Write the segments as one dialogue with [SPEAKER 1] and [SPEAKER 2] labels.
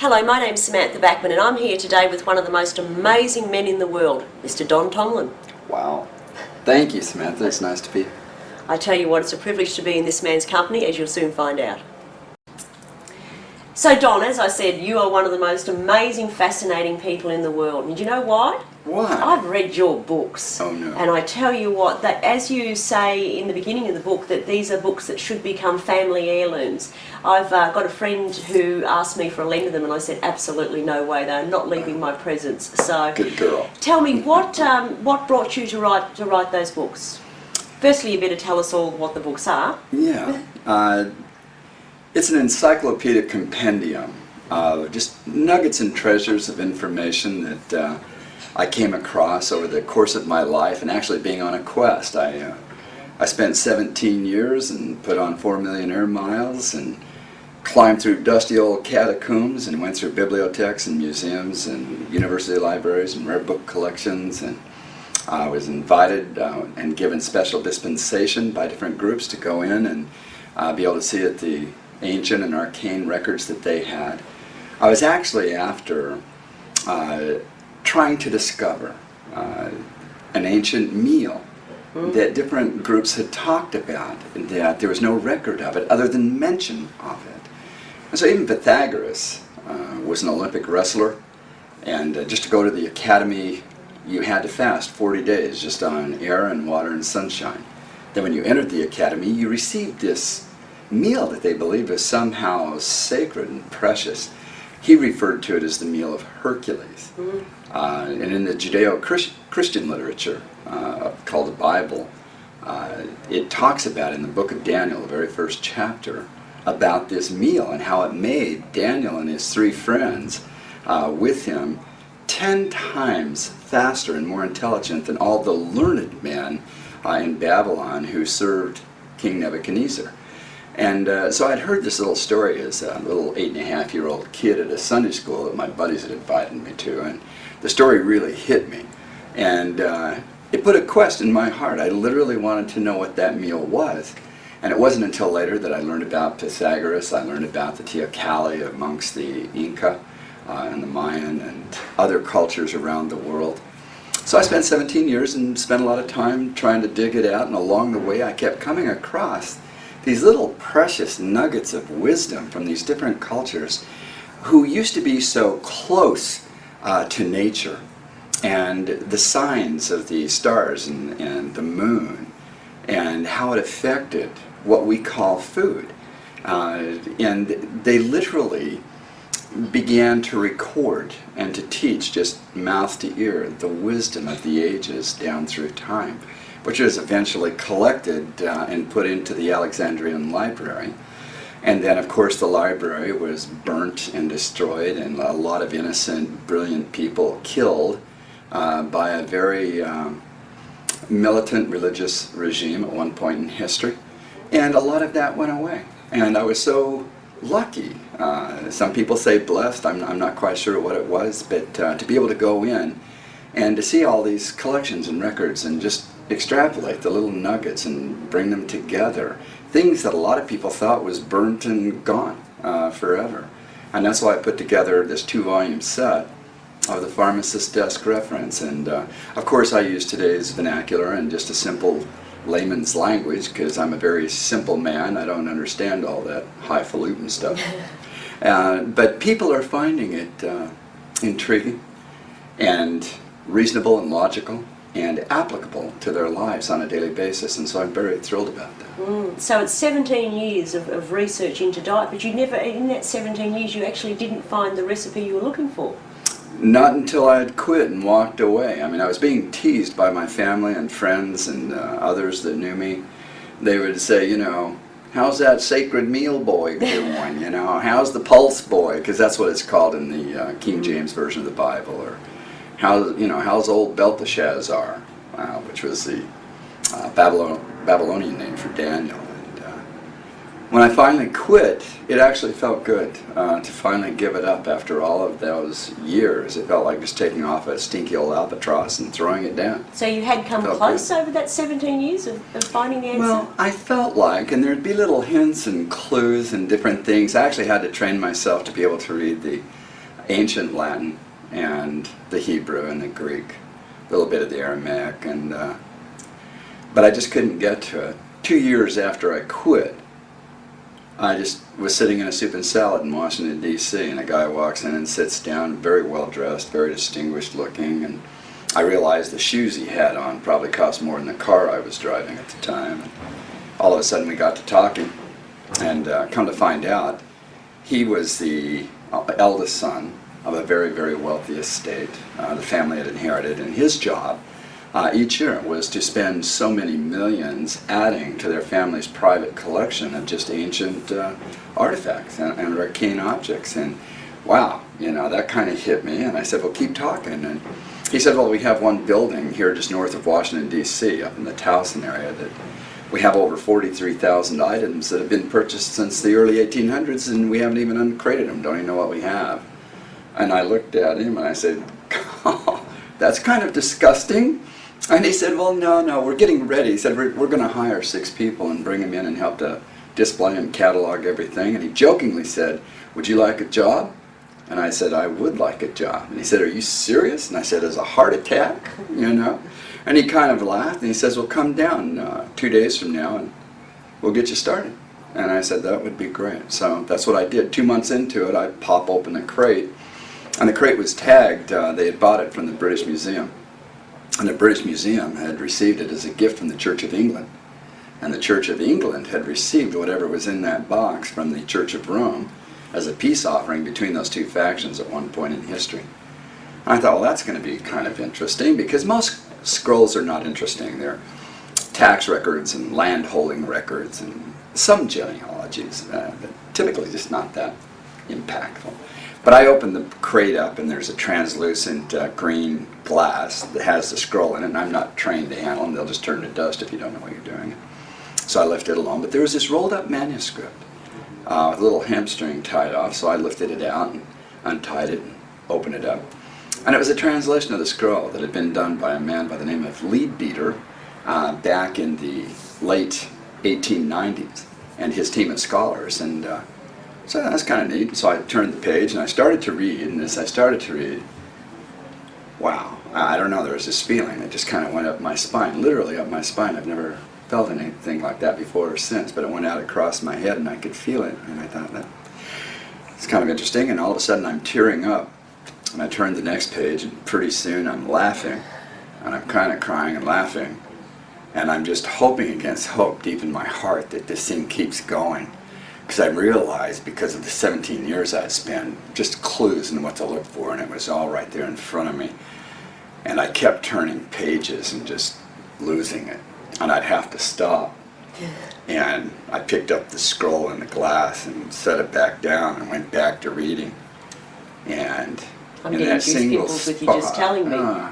[SPEAKER 1] Hello, my name's Samantha Backman and I'm here today with one of the most amazing men in the world, Mr. Don Tolman.
[SPEAKER 2] Wow. Thank you, Samantha. It's nice to be here.
[SPEAKER 1] I tell you what, it's a privilege to be in this man's company, as you'll soon find out. So Don, as I said, you are one of the most amazing, fascinating people in the world. And do you know why?
[SPEAKER 2] Why?
[SPEAKER 1] I've read your books.
[SPEAKER 2] Oh, no.
[SPEAKER 1] And I tell you what, that as you say in the beginning of the book, that these are books that should become family heirlooms. I've got a friend who asked me for a lend of them and I said, absolutely no way, they're not leaving my presence. So,
[SPEAKER 2] good girl.
[SPEAKER 1] Tell me, what brought you to write those books? Firstly, you better tell us all what the books are.
[SPEAKER 2] Yeah. It's an encyclopedic compendium of just nuggets and treasures of information that I came across over the course of my life and actually being on a quest. I spent 17 years and put on 4 million air miles and climbed through dusty old catacombs and went through bibliotheques and museums and university libraries and rare book collections, and I was invited and given special dispensation by different groups to go in and be able to see the ancient and arcane records that they had. I was actually after trying to discover an ancient meal that different groups had talked about, and that there was no record of it other than mention of it. And so even Pythagoras was an Olympic wrestler, and just to go to the academy you had to fast 40 days just on air and water and sunshine. Then when you entered the academy you received this meal that they believed was somehow sacred and precious. He referred to it as the meal of Hercules. And in the Judeo-Christian literature called the Bible, it talks about in the book of Daniel, the very first chapter, about this meal and how it made Daniel and his 3 friends with him 10 times faster and more intelligent than all the learned men in Babylon who served King Nebuchadnezzar. And so I'd heard this little story as a little 8.5-year-old kid at a Sunday school that my buddies had invited me to, and the story really hit me. And it put a quest in my heart. I literally wanted to know what that meal was. And it wasn't until later that I learned about Pythagoras. I learned about the Teocalli amongst the Inca and the Mayan and other cultures around the world. So I spent 17 years and spent a lot of time trying to dig it out, and along the way I kept coming across these little precious nuggets of wisdom from these different cultures who used to be so close to nature and the signs of the stars and the moon and how it affected what we call food. And they literally began to record and to teach just mouth to ear the wisdom of the ages down through time, which was eventually collected and put into the Alexandrian library. And then of course the library was burnt and destroyed, and a lot of innocent, brilliant people killed by a very militant religious regime at one point in history. And a lot of that went away. And I was so lucky, some people say blessed, I'm not quite sure what it was, but to be able to go in and to see all these collections and records and just extrapolate the little nuggets and bring them together. Things that a lot of people thought was burnt and gone forever. And that's why I put together this 2-volume set of the Pharmacist's Desk Reference. And of course I use today's vernacular and just a simple layman's language, because I'm a very simple man. I don't understand all that highfalutin stuff. But people are finding it intriguing and reasonable and logical and applicable to their lives on a daily basis, and so I'm very thrilled about that.
[SPEAKER 1] So it's 17 years of research into diet, but you never, in that 17 years, you actually didn't find the recipe you were looking for?
[SPEAKER 2] Not until I had quit and walked away. I mean, I was being teased by my family and friends and others that knew me. They would say, you know, how's that sacred meal boy doing? You know, how's the pulse boy? Because that's what it's called in the King James Version of the Bible. Or how's old Belteshazzar, which was the Babylonian name for Daniel. When I finally quit, it actually felt good to finally give it up after all of those years. It felt like just taking off a stinky old albatross and throwing it down.
[SPEAKER 1] So you had come close over that 17 years of finding the answer?
[SPEAKER 2] Well, I felt like, and there'd be little hints and clues and different things. I actually had to train myself to be able to read the ancient Latin and the Hebrew and the Greek, a little bit of the Aramaic, and but I just couldn't get to it. 2 years after I quit, I just was sitting in a soup and salad in Washington, D.C., and a guy walks in and sits down, very well dressed, very distinguished looking, and I realized the shoes he had on probably cost more than the car I was driving at the time. And all of a sudden we got to talking, and come to find out, he was the eldest son of a very, very wealthy estate the family had inherited, and his job each year was to spend so many millions adding to their family's private collection of just ancient artifacts and arcane objects. And wow, that kind of hit me, and I said, well, keep talking. And he said, well, we have one building here just north of Washington, D.C., up in the Towson area, that we have over 43,000 items that have been purchased since the early 1800s, and we haven't even uncrated them, don't even know what we have. And I looked at him and I said, oh, that's kind of disgusting. And he said, well, no, we're getting ready. He said, we're going to hire 6 people and bring them in and help to display and catalog everything. And he jokingly said, would you like a job? And I said, I would like a job. And he said, are you serious? And I said, as a heart attack, And he kind of laughed, and he says, well, come down 2 days from now and we'll get you started. And I said, that would be great. So that's what I did. 2 months into it, I pop open the crate, and the crate was tagged. They had bought it from the British Museum. And the British Museum had received it as a gift from the Church of England. And the Church of England had received whatever was in that box from the Church of Rome as a peace offering between those two factions at one point in history. I thought, well, that's going to be kind of interesting, because most scrolls are not interesting. They're tax records and land holding records and some genealogies, but typically just not that impactful. But I opened the crate up, and there's a translucent green glass that has the scroll in it, and I'm not trained to handle them. They'll just turn to dust if you don't know what you're doing. So I left it alone. But there was this rolled up manuscript with a little hamstring tied off, so I lifted it out and untied it and opened it up. And it was a translation of the scroll that had been done by a man by the name of Leadbeater back in the late 1890s, and his team of scholars. And so that's kind of neat. So I turned the page and I started to read, and as I started to read, wow, I don't know, there was this feeling that just kind of went up my spine, literally up my spine. I've never felt anything like that before or since, but it went out across my head and I could feel it, and I thought, that it's kind of interesting. And all of a sudden I'm tearing up, and I turned the next page, and pretty soon I'm laughing, and I'm kind of crying and laughing, and I'm just hoping against hope deep in my heart that this thing keeps going. Because I realized, because of the 17 years I'd spent, just clues in what to look for, and it was all right there in front of me. And I kept turning pages and just losing it, and I'd have to stop. And I picked up the scroll in the glass and set it back down and went back to reading. And
[SPEAKER 1] I'm
[SPEAKER 2] in
[SPEAKER 1] getting
[SPEAKER 2] that single
[SPEAKER 1] goosebumps with you
[SPEAKER 2] spot,
[SPEAKER 1] just telling me.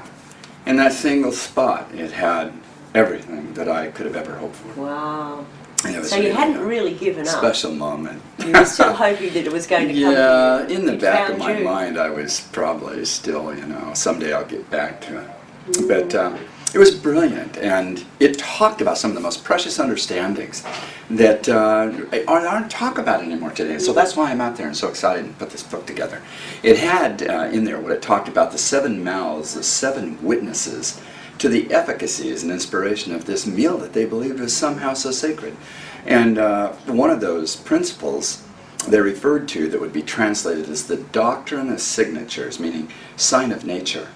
[SPEAKER 2] In that single spot, it had everything that I could have ever hoped for.
[SPEAKER 1] Wow.
[SPEAKER 2] And it was
[SPEAKER 1] So you
[SPEAKER 2] really
[SPEAKER 1] hadn't
[SPEAKER 2] a
[SPEAKER 1] really given up.
[SPEAKER 2] special moment.
[SPEAKER 1] You were still hoping that it was going to come
[SPEAKER 2] Yeah,
[SPEAKER 1] to you.
[SPEAKER 2] in the
[SPEAKER 1] It
[SPEAKER 2] back of
[SPEAKER 1] found
[SPEAKER 2] my
[SPEAKER 1] you.
[SPEAKER 2] mind, I was probably still, someday I'll get back to it. But it was brilliant, and it talked about some of the most precious understandings that aren't talked about anymore today. So that's why I'm out there and so excited to put this book together. It had in there what it talked about, the 7 mouths, the 7 witnesses to the efficacies and inspiration of this meal that they believed was somehow so sacred. And one of those principles they referred to that would be translated as the doctrine of signatures, meaning sign of nature,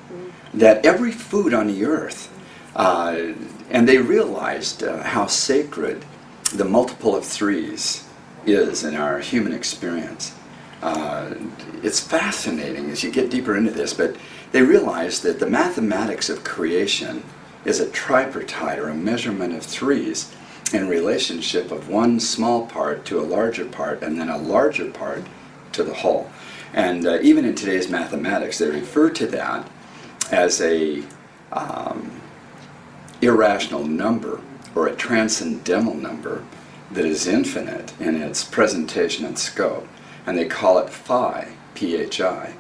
[SPEAKER 2] that every food on the earth, and they realized how sacred the multiple of threes is in our human experience. It's fascinating as you get deeper into this, but they realized that the mathematics of creation is a tripartite, or a measurement of threes, in relationship of one small part to a larger part, and then a larger part to the whole. And even in today's mathematics, they refer to that as a irrational number, or a transcendental number that is infinite in its presentation and scope. And they call it phi, P-H-I.